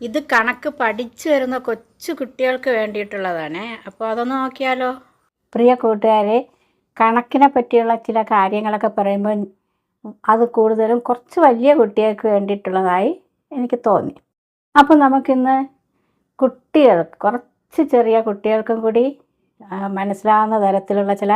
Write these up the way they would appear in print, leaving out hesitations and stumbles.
ഇത് കണക്ക് പഠിച്ചു വരുന്ന കൊച്ചു കുട്ടികൾക്ക് വേണ്ടിയിട്ടുള്ളതാണ്. അപ്പോൾ അതൊന്ന് നോക്കിയാലോ? പ്രിയ കൂട്ടുകാരെ, കണക്കിനെ പറ്റിയുള്ള ചില കാര്യങ്ങളൊക്കെ പറയുമ്പോൾ അത് കൂടുതലും കുറച്ച് വലിയ കുട്ടികൾക്ക് വേണ്ടിയിട്ടുള്ളതായി എനിക്ക് തോന്നി. അപ്പോൾ നമുക്കിന്ന് കുട്ടികൾക്ക്, കുറച്ച് ചെറിയ കുട്ടികൾക്കും കൂടി മനസ്സിലാവുന്ന തരത്തിലുള്ള ചില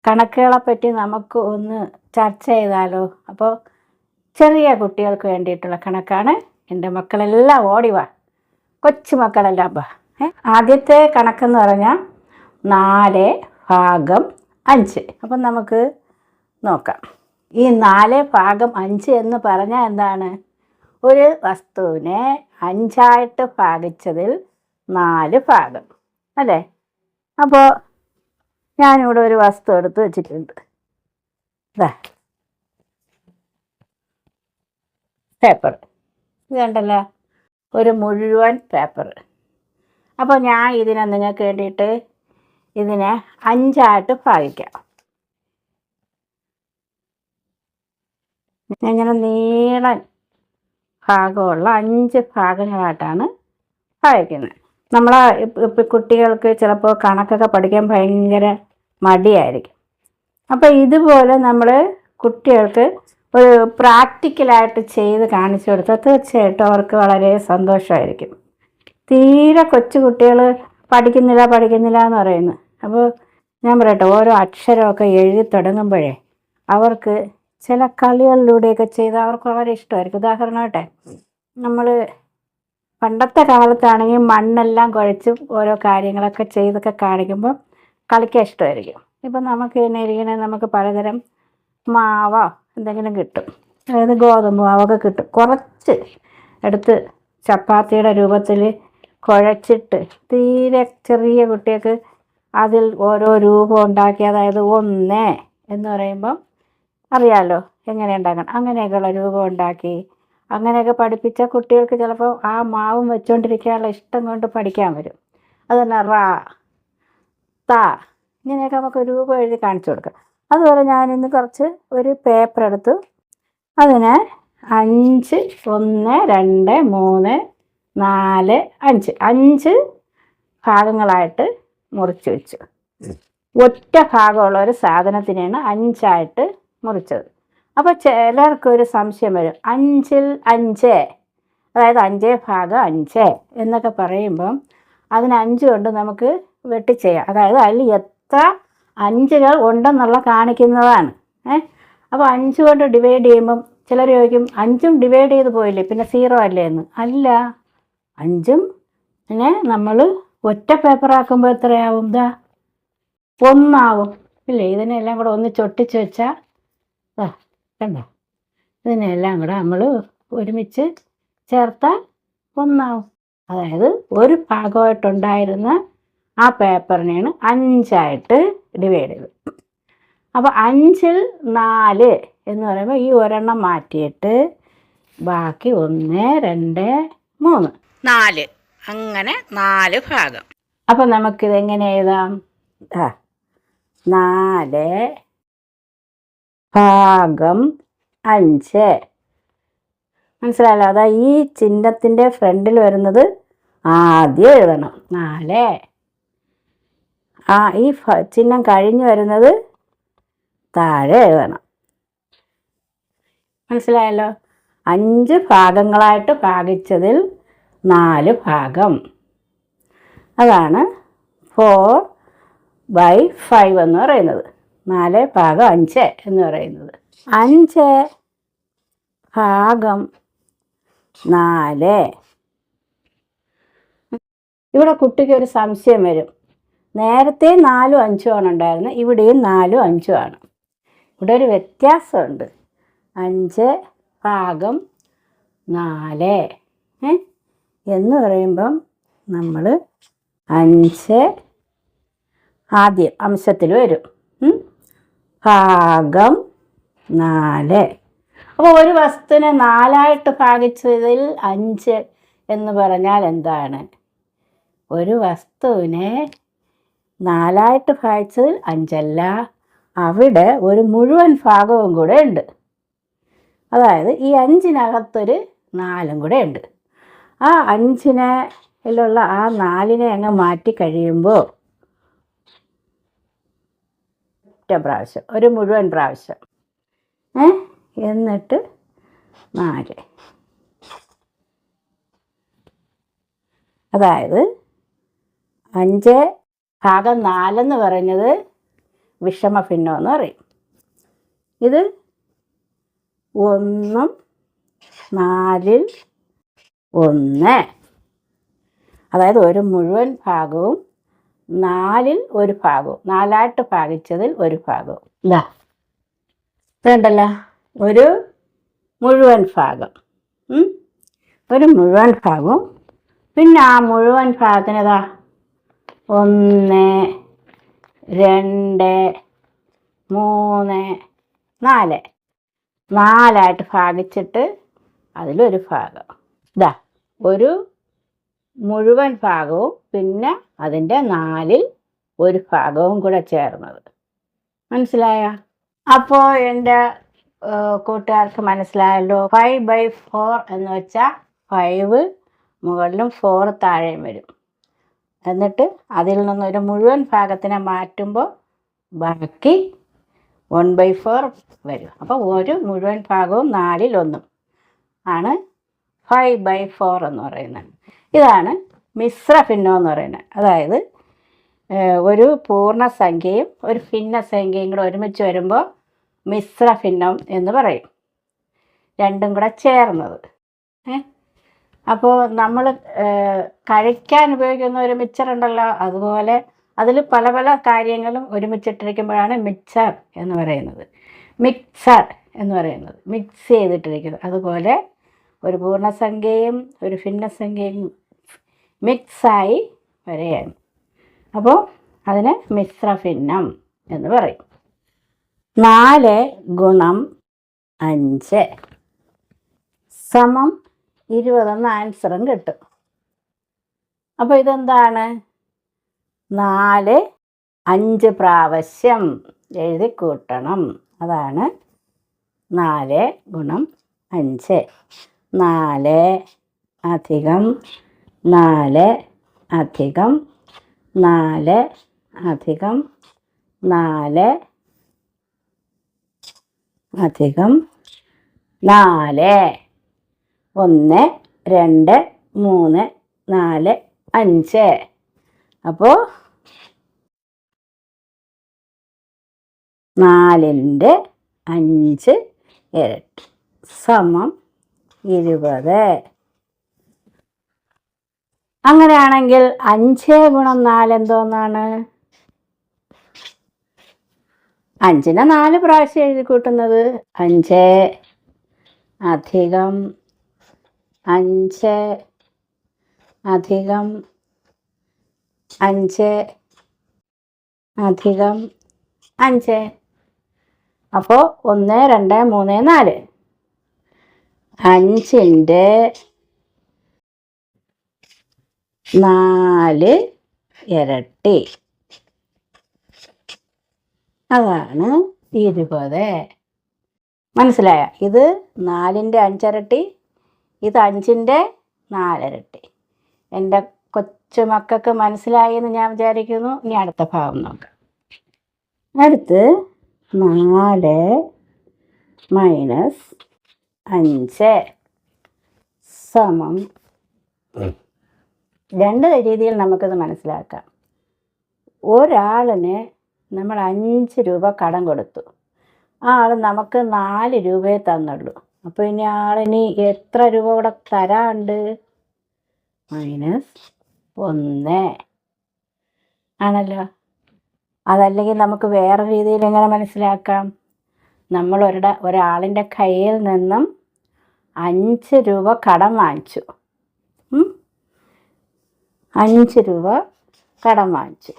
കണക്കുകളെ പറ്റി നമുക്ക് ഒന്ന് ചർച്ച ചെയ്താലോ? അപ്പോൾ ചെറിയ കുട്ടികൾക്ക് വേണ്ടിയിട്ടുള്ള കണക്കാണ്. എൻ്റെ മക്കളെല്ലാം ഓടിവാ, കൊച്ചു മക്കളെല്ലാം വാ. ആദ്യത്തെ കണക്കെന്ന് പറഞ്ഞാൽ 4/5. അപ്പം നമുക്ക് നോക്കാം. ഈ 4/5 എന്ന് പറഞ്ഞാൽ എന്താണ്? ഒരു വസ്തുവിനെ 5ആയിട്ട് ഭാഗിച്ചതിൽ 4 ഭാഗം അല്ലേ? അപ്പോൾ ഞാനിവിടെ ഒരു വസ്തു എടുത്ത് വെച്ചിട്ടുണ്ട്. ഇതാ പേപ്പർ, ഇത് കണ്ടല്ലോ, ഒരു മുഴുവൻ പേപ്പർ. അപ്പോൾ ഞാൻ ഇതിനെ നിങ്ങൾക്ക് വേണ്ടിയിട്ട് ഇതിനെ 5ആയിട്ട് ഭാഗിക്കാം. ഇങ്ങനെ നീളൻ ഭാഗമുള്ള 5 ഭാഗങ്ങളായിട്ടാണ് ഭാഗിക്കുന്നത്. നമ്മളെ കുട്ടികൾക്ക് ചിലപ്പോൾ കണക്കൊക്കെ പഠിക്കാൻ ഭയങ്കര മടിയായിരിക്കും. അപ്പോൾ ഇതുപോലെ നമ്മൾ കുട്ടികൾക്ക് ഒരു പ്രാക്ടിക്കലായിട്ട് ചെയ്ത് കാണിച്ചു കൊടുത്താൽ തീർച്ചയായിട്ടും അവർക്ക് വളരെ സന്തോഷമായിരിക്കും. തീരെ കൊച്ചു കുട്ടികൾ പഠിക്കുന്നില്ല എന്ന് പറയുന്നു. അപ്പോൾ ഞാൻ പറയട്ടെ, ഓരോ അക്ഷരമൊക്കെ എഴുതി തുടങ്ങുമ്പോഴേ അവർക്ക് ചില കളികളിലൂടെയൊക്കെ ചെയ്താൽ അവർക്ക് വളരെ ഇഷ്ടമായിരിക്കും. ഉദാഹരണമായിട്ടെ, നമ്മൾ പണ്ടത്തെ കാലത്താണെങ്കിൽ മണ്ണെല്ലാം കുഴച്ച് ഓരോ കാര്യങ്ങളൊക്കെ ചെയ്തൊക്കെ കാണിക്കുമ്പോൾ കളിക്കാൻ ഇഷ്ടമായിരിക്കും. ഇപ്പം നമുക്ക് തന്നെ ഇരിക്കണേ, നമുക്ക് പലതരം മാവോ എന്തെങ്കിലും കിട്ടും, അതായത് ഗോതമ്പ് മാവൊക്കെ കിട്ടും. കുറച്ച് എടുത്ത് ചപ്പാത്തിയുടെ രൂപത്തിൽ കുഴച്ചിട്ട് തീരെ ചെറിയ കുട്ടികൾക്ക് അതിൽ ഓരോ രൂപം ഉണ്ടാക്കി, അതായത് 1 എന്ന് പറയുമ്പം അറിയാമല്ലോ എങ്ങനെ ഉണ്ടാക്കണം, അങ്ങനെയൊക്കെയുള്ള രൂപം ഉണ്ടാക്കി അങ്ങനെയൊക്കെ പഠിപ്പിച്ച കുട്ടികൾക്ക് ചിലപ്പോൾ ആ മാവും വെച്ചുകൊണ്ടിരിക്കാനുള്ള ഇഷ്ടം കൊണ്ട് പഠിക്കാൻ വരും. അത് തന്നെ റ, ത, ഇങ്ങനെയൊക്കെ നമുക്ക് രൂപം എഴുതി കാണിച്ചു കൊടുക്കാം. അതുപോലെ ഞാനിന്ന് കുറച്ച് ഒരു പേപ്പർ എടുത്തു, അതിനെ 5, 1, 2, 3, 4, 5 ഭാഗങ്ങളായിട്ട് മുറിച്ച് വെച്ചു. ഒറ്റ ഭാഗമുള്ള ഒരു സാധനത്തിനെയാണ് 5ആയിട്ട് മുറിച്ചത്. അപ്പോൾ ചിലർക്കൊരു സംശയം വരും, 5ൽ 5, അതായത് 5/5 എന്നൊക്കെ പറയുമ്പം അതിന് 5 കൊണ്ട് നമുക്ക് വെട്ടിച്ചെയ്യാം. അതായത് അതിൽ എത്ര 5കൾ ഉണ്ടെന്നുള്ള കാണിക്കുന്നതാണ്. അപ്പോൾ 5 കൊണ്ട് ഡിവൈഡ് ചെയ്യുമ്പം ചിലർ ചോദിക്കും, 5ഉം ഡിവൈഡ് ചെയ്ത് പോയില്ലേ, പിന്നെ 0 അല്ലേ എന്ന്. അല്ല, 5ഉം നമ്മൾ ഒറ്റ പേപ്പറാക്കുമ്പോൾ എത്രയാവും? ഇതാ 1 ആവും ഇല്ലേ? ഇതിനെല്ലാം കൂടെ ഒന്ന് ചൊട്ടിച്ച് വെച്ചാൽ കണ്ടോ, ഇതിനെല്ലാം കൂടെ നമ്മൾ ഒരുമിച്ച് ചേർത്താൽ 1 ആവും. അതായത് ഒരു ഭാഗമായിട്ടുണ്ടായിരുന്ന ആ പേപ്പറിനെയാണ് 5ആയിട്ട് ഡിവൈഡ് ചെയ്തത്. അപ്പോൾ 5ൽ 4 എന്ന് പറയുമ്പോൾ ഈ ഒരെണ്ണം മാറ്റിയിട്ട് ബാക്കി 1, 2, 3, 4, അങ്ങനെ 4 ഭാഗം. അപ്പം നമുക്കിതെങ്ങനെ എഴുതാം? 4/5 മനസ്സിലായല്ലോ? അതാ ഈ ചിഹ്നത്തിൻ്റെ ഫ്രണ്ടിൽ വരുന്നത് ആദ്യം എഴുതണം. 4. ഈ ചിഹ്നം കഴിഞ്ഞ് വരുന്നത് താഴെ എഴുതണം. മനസ്സിലായല്ലോ? 5 ഭാഗങ്ങളായിട്ട് ഭാഗിച്ചതിൽ 4 ഭാഗം, അതാണ് 4/5 എന്ന് പറയുന്നത്. 4/5 എന്ന് പറയുന്നത് 5/4. ഇവിടെ കുട്ടിക്ക് ഒരു സംശയം വരും. നേരത്തെ 4ഉം 5ഉം ആണ് ഉണ്ടായിരുന്നത്, ഇവിടെയും 4ഉം 5ഉം ആണ്. ഇവിടെ ഒരു വ്യത്യാസമുണ്ട്. 5/4 എന്ന് പറയുമ്പം നമ്മൾ 5 ആദ്യം അംശത്തിൽ വരും, /4. അപ്പോൾ ഒരു വസ്തുവിനെ 4ആയിട്ട് ഭാഗിച്ചതിൽ 5 എന്ന് പറഞ്ഞാൽ എന്താണ്? ഒരു വസ്തുവിനെ 4ആയിട്ട് ഭാഗിച്ചതിൽ 5 അല്ല, അവിടെ ഒരു മുഴുവൻ ഭാഗവും കൂടെ ഉണ്ട്. അതായത് ഈ 5-നകത്തൊരു 4ഉം കൂടെ ഉണ്ട്. ആ 5-ലുള്ള ആ 4 അങ്ങ് മാറ്റി കഴിയുമ്പോൾ ഒറ്റ പ്രാവശ്യം, ഒരു മുഴുവൻ പ്രാവശ്യം, എന്നിട്ട് 4. അതായത് 5/4 എന്ന് പറയുന്നത് വിഷമഭിന്നം എന്ന് പറയും. ഇത് 1 4 1, അതായത് ഒരു മുഴുവൻ ഭാഗവും 4 ഭാഗവും, 4ആയിട്ട് ഭാഗിച്ചതിൽ ഒരു ഭാഗവും. ഇതാ വേണ്ടല്ലോ, ഒരു മുഴുവൻ ഭാഗം, ഒരു മുഴുവൻ ഭാഗവും. പിന്നെ ആ മുഴുവൻ ഭാഗത്തിനതാ 1 2 3 4, 4ആയിട്ട് ഭാഗിച്ചിട്ട് അതിലൊരു ഭാഗം. ഇതാ ഒരു മുഴുവൻ ഭാഗവും പിന്നെ അതിൻ്റെ 4ൽ ഒരു ഭാഗവും കൂടെ ചേർന്നത്. മനസ്സിലായോ? അപ്പോൾ എൻ്റെ കൂട്ടുകാർക്ക് മനസ്സിലായല്ലോ. 5/4 എന്ന് വെച്ചാൽ 5 മുകളിലും 4 താഴെയും വരും. എന്നിട്ട് അതിൽ നിന്നൊരു മുഴുവൻ ഭാഗത്തിനെ മാറ്റുമ്പോൾ ബാക്കി 1/4 വരും. അപ്പോൾ ഒരു മുഴുവൻ ഭാഗവും 4ൽ 1 ആണ് 5/4 എന്ന് പറയുന്നത്. ഇതാണ് മിശ്രഭിന്നം എന്ന് പറയുന്നത്. അതായത് ഒരു പൂർണ്ണസംഖ്യയും ഒരു ഭിന്നസംഖ്യയും കൂടെ ഒരുമിച്ച് വരുമ്പോൾ മിശ്രഭിന്നം എന്ന് പറയും. രണ്ടും കൂടെ ചേർന്നത്. അപ്പോൾ നമ്മൾ കഴിക്കാൻ ഉപയോഗിക്കുന്ന ഒരു മിക്സറുണ്ടല്ലോ, അതുപോലെ അതിൽ പല പല കാര്യങ്ങളും ഒരുമിച്ചിട്ടിരിക്കുമ്പോഴാണ് മിക്സർ എന്ന് പറയുന്നത്. മിക്സർ എന്ന് പറയുന്നത് മിക്സ് ചെയ്തിട്ടിരിക്കുന്നത്. അതുപോലെ ഒരു പൂർണ്ണസംഖ്യയും ഒരു ഭിന്നസംഖ്യയും മിക്സായി വരികയാണ്. അപ്പോൾ അതിനെ മിശ്രഭിന്നം എന്ന് പറയും. 4 × 5 = 20 എന്ന ആൻസറും കിട്ടും. അപ്പോൾ ഇതെന്താണ്? 4 5 പ്രാവശ്യം എഴുതി കൂട്ടണം. അതാണ് 4 × 5. 4 + 4 + 4 + 4 + 4. 1 2 3 4 5. അപ്പോൾ 4ൻ്റെ 5 ഇരട്ടി = 20. അങ്ങനെയാണെങ്കിൽ 5 × 4 എന്തോന്നാണ്? 5നെ 4 പ്രാവശ്യം എഴുതി കൂട്ടുന്നത്. 5 + 5 + 5 + 5. അപ്പോൾ 1 2 3 4. 5ൻ്റെ 4 ഇരട്ടി, അതാണ് 20. മനസ്സിലായ? ഇത് 4ൻ്റെ 5 ഇരട്ടി, ഇത് 5ൻ്റെ 4 ഇരട്ടി. എൻ്റെ കൊച്ചുമക്കൾക്ക് മനസ്സിലായി എന്ന് ഞാൻ വിചാരിക്കുന്നു. ഇനി അടുത്ത ഭാഗം നോക്കാം. അടുത്ത് 4 - 5 രണ്ട് രീതിയിൽ നമുക്കിത് മനസ്സിലാക്കാം. ഒരാളിന് നമ്മൾ 5 രൂപ കടം കൊടുത്തു. ആ ആൾ നമുക്ക് 4 രൂപയെ തന്നുള്ളൂ. അപ്പോൾ ഇനി ആളിനി എത്ര രൂപ കൂടെ തരാനുണ്ട്? -1 ആണല്ലോ. അതല്ലെങ്കിൽ നമുക്ക് വേറെ രീതിയിൽ എങ്ങനെ മനസ്സിലാക്കാം? നമ്മൾ ഒരാളിൻ്റെ കയ്യിൽ നിന്നും 5 രൂപ കടം വാങ്ങിച്ചു. 5 രൂപ കടം വാങ്ങിച്ചു.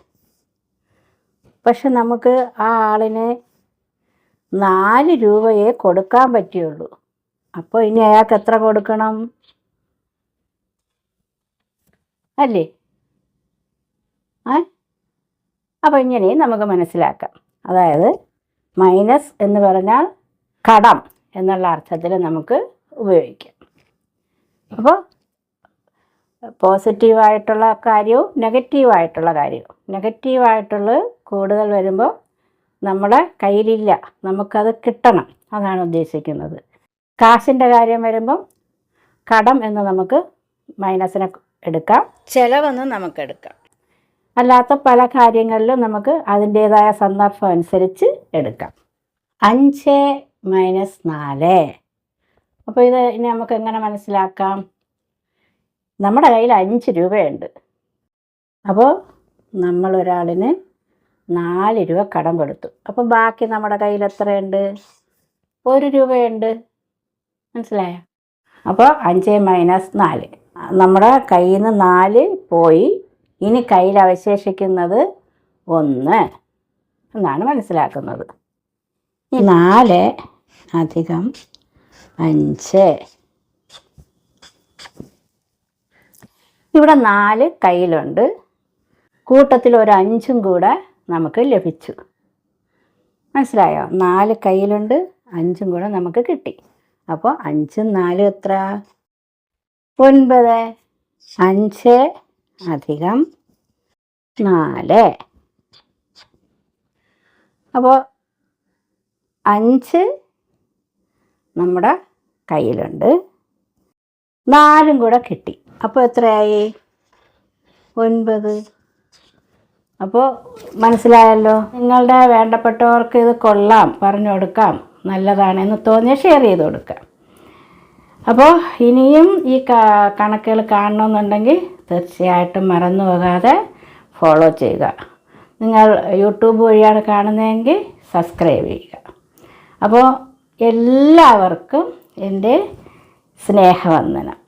പക്ഷെ നമുക്ക് ആ ആളിന് 4 രൂപയെ കൊടുക്കാൻ പറ്റുള്ളൂ. അപ്പോൾ ഇനി അയാൾക്ക് എത്ര കൊടുക്കണം? അല്ലേ? അപ്പോൾ ഇങ്ങനെയും നമുക്ക് മനസ്സിലാക്കാം. അതായത് മൈനസ് എന്ന് പറഞ്ഞാൽ കടം എന്നുള്ള അർത്ഥത്തിൽ നമുക്ക് ഉപയോഗിക്കാം. അപ്പോൾ പോസിറ്റീവായിട്ടുള്ള കാര്യവും നെഗറ്റീവായിട്ടുള്ള കാര്യവും. നെഗറ്റീവായിട്ടുള്ളത് കൂടുതൽ വരുമ്പോൾ നമ്മുടെ കയ്യിലില്ല, നമുക്കത് കിട്ടണം, അതാണ് ഉദ്ദേശിക്കുന്നത്. കാശിൻ്റെ കാര്യം വരുമ്പം കടം എന്ന് നമുക്ക് മൈനസിനെ എടുക്കാം, ചിലവെന്ന് നമുക്കെടുക്കാം. അല്ലാത്ത പല കാര്യങ്ങളിലും നമുക്ക് അതിൻ്റേതായ സന്ദർഭം അനുസരിച്ച് എടുക്കാം. 5 - 4. അപ്പോൾ ഇത് ഇനി നമുക്ക് എങ്ങനെ മനസ്സിലാക്കാം? നമ്മുടെ കയ്യിൽ 5 രൂപയുണ്ട്. അപ്പോൾ നമ്മളൊരാളിന് 4 രൂപ കടം കൊടുത്തു. അപ്പോൾ ബാക്കി നമ്മുടെ കയ്യിൽ എത്രയുണ്ട്? 1 രൂപയുണ്ട്. മനസ്സിലായോ? അപ്പോൾ 5 - 4. നമ്മുടെ കയ്യിൽ നിന്ന് 4 പോയി, ഇനി കയ്യിൽ അവശേഷിക്കുന്നത് 1 എന്നാണ് മനസ്സിലാക്കുന്നത്. 4 - 5. ഇവിടെ 4 കയ്യിലുണ്ട്, കൂട്ടത്തിൽ ഒരു 5ഉം കൂടെ നമുക്ക് ലഭിച്ചു. മനസ്സിലായോ? 4 കയ്യിലുണ്ട്, 5ഉം കൂടെ നമുക്ക് കിട്ടി. അപ്പോൾ 5ഉം 4ഉം എത്ര? 9. 5 - 4. അപ്പോൾ 5 നമ്മുടെ കയ്യിലുണ്ട്, 4ഉം കൂടെ കിട്ടി. അപ്പോൾ എത്രയായി? 9. അപ്പോൾ മനസ്സിലായല്ലോ. നിങ്ങളുടെ വേണ്ടപ്പെട്ടവർക്ക് ഇത് കൊള്ളാം, പറഞ്ഞു കൊടുക്കാം, നല്ലതാണെന്ന് തോന്നിയാൽ ഷെയർ ചെയ്ത് കൊടുക്കാം. അപ്പോൾ ഇനിയും ഈ കണക്കുകൾ കാണണമെന്നുണ്ടെങ്കിൽ തീർച്ചയായിട്ടും മറന്നു പോകാതെ ഫോളോ ചെയ്യുക. നിങ്ങൾ യൂട്യൂബ് വഴിയാണ് കാണുന്നതെങ്കിൽ സബ്സ്ക്രൈബ് ചെയ്യുക. അപ്പോൾ എല്ലാവർക്കും എൻ്റെ സ്നേഹവന്ദനം.